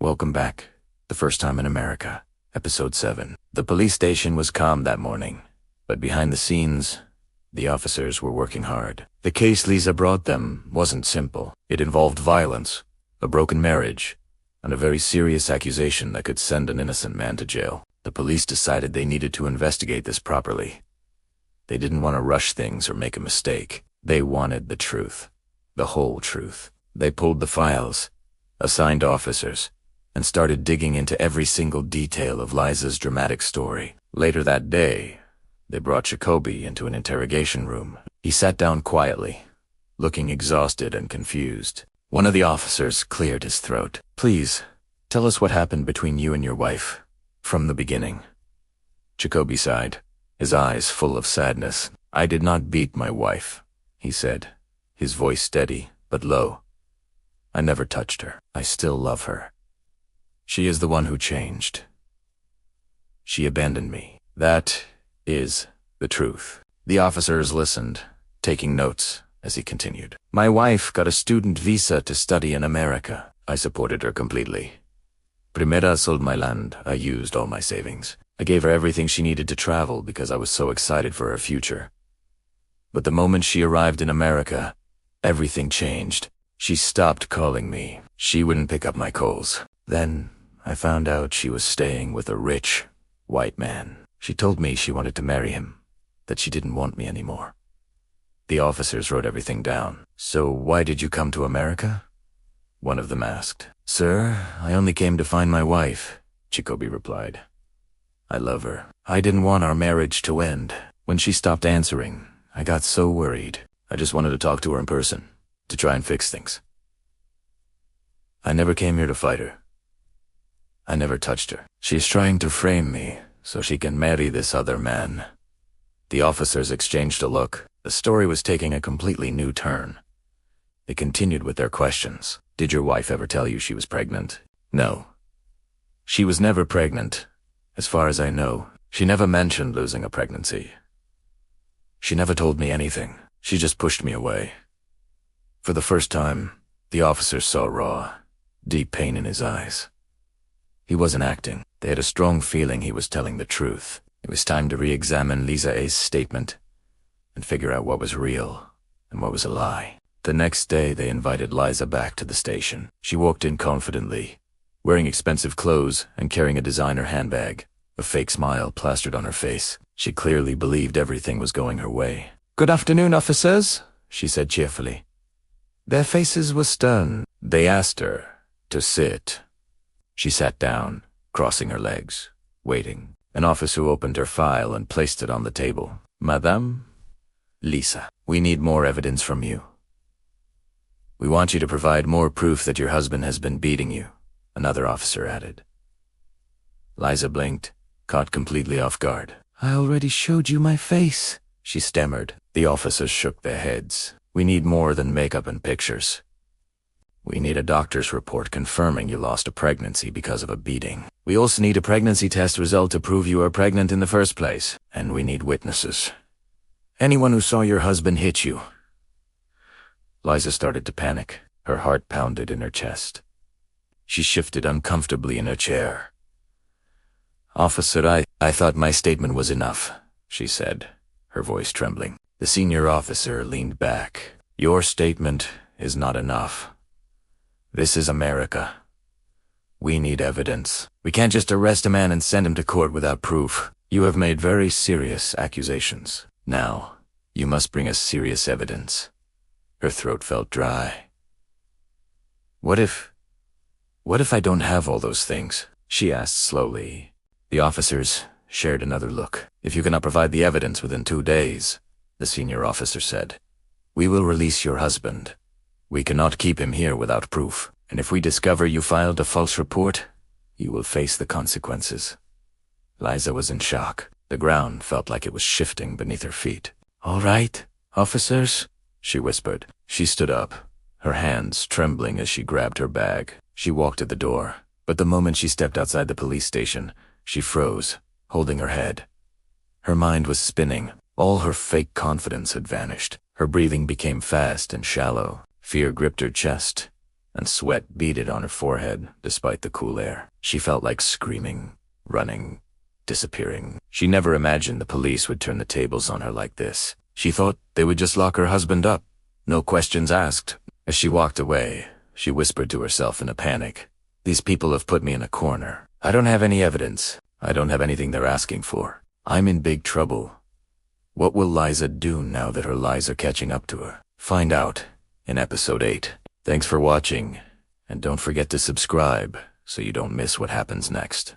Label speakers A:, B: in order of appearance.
A: Welcome back. The First Time in America, Episode 7. The police station was calm that morning, but behind the scenes, the officers were working hard. The case Liza brought them wasn't simple. It involved violence, a broken marriage, and a very serious accusation that could send an innocent man to jail. The police decided they needed to investigate this properly. They didn't want to rush things or make a mistake. They wanted the truth. The whole truth. They pulled the files, assigned officers, and started digging into every single detail of Liza's dramatic story. Later that day, they brought Jacoby into an interrogation room. He sat down quietly, looking exhausted and confused. One of the officers cleared his throat. "Please, tell us what happened between you and your wife, from the beginning." Jacoby sighed, his eyes full of sadness. "I did not beat my wife," he said, his voice steady but low. "I never touched her. I still love her. She is the one who changed. She abandoned me. That is the truth." The officers listened, taking notes as he continued. "My wife got a student visa to study in America. I supported her completely. Primera sold my land. I used all my savings. I gave her everything she needed to travel because I was so excited for her future. But the moment she arrived in America, everything changed. She stopped calling me. She wouldn't pick up my calls. Then I found out she was staying with a rich, white man. She told me she wanted to marry him, that she didn't want me anymore." The officers wrote everything down. "So why did you come to America?" one of them asked. "Sir, I only came to find my wife," Jacoby replied. "I love her. I didn't want our marriage to end." When she stopped answering, I got so worried. I just wanted to talk to her in person, to try and fix things. I never came here to fight her. I never touched her. She's trying to frame me so she can marry this other man." The officers exchanged a look. The story was taking a completely new turn. They continued with their questions. "Did your wife ever tell you she was pregnant?" "No. She was never pregnant. As far as I know, she never mentioned losing a pregnancy. She never told me anything. She just pushed me away." For the first time, the officers saw raw, deep pain in his eyes. He wasn't acting. They had a strong feeling he was telling the truth. It was time to re-examine Liza A's statement and figure out what was real and what was a lie. The next day, they invited Liza back to the station. She walked in confidently, wearing expensive clothes and carrying a designer handbag, a fake smile plastered on her face. She clearly believed everything was going her way. "Good afternoon, officers," she said cheerfully. Their faces were stern. They asked her to sit. She sat down, crossing her legs, waiting. An officer opened her file and placed it on the table. "Madame Liza, we need more evidence from you. We want you to provide more proof that your husband has been beating you," another officer added. Liza blinked, caught completely off guard. "I already showed you my face," she stammered. The officers shook their heads. "We need more than makeup and pictures. We need a doctor's report confirming you lost a pregnancy because of a beating. We also need a pregnancy test result to prove you are pregnant in the first place. And we need witnesses. Anyone who saw your husband hit you." Liza started to panic. Her heart pounded in her chest. She shifted uncomfortably in her chair. "Officer, I thought my statement was enough," she said, her voice trembling. The senior officer leaned back. "Your statement is not enough. This is America. We need evidence. We can't just arrest a man and send him to court without proof. You have made very serious accusations. Now, you must bring us serious evidence." Her throat felt dry. What if I don't have all those things?" she asked slowly. The officers shared another look. "If you cannot provide the evidence within 2 days," the senior officer said, "we will release your husband. We cannot keep him here without proof, and if we discover you filed a false report, you will face the consequences." Liza was in shock. The ground felt like it was shifting beneath her feet. "All right, officers," she whispered. She stood up, her hands trembling as she grabbed her bag. She walked to the door, but the moment she stepped outside the police station, she froze, holding her head. Her mind was spinning. All her fake confidence had vanished. Her breathing became fast and shallow. Fear gripped her chest, and sweat beaded on her forehead despite the cool air. She felt like screaming, running, disappearing. She never imagined the police would turn the tables on her like this. She thought they would just lock her husband up, no questions asked. As she walked away, she whispered to herself in a panic, "These people have put me in a corner. I don't have any evidence. I don't have anything they're asking for. I'm in big trouble. What will Liza do now that her lies are catching up to her?" Find out in episode 8. Thanks for watching, and don't forget to subscribe so you don't miss what happens next.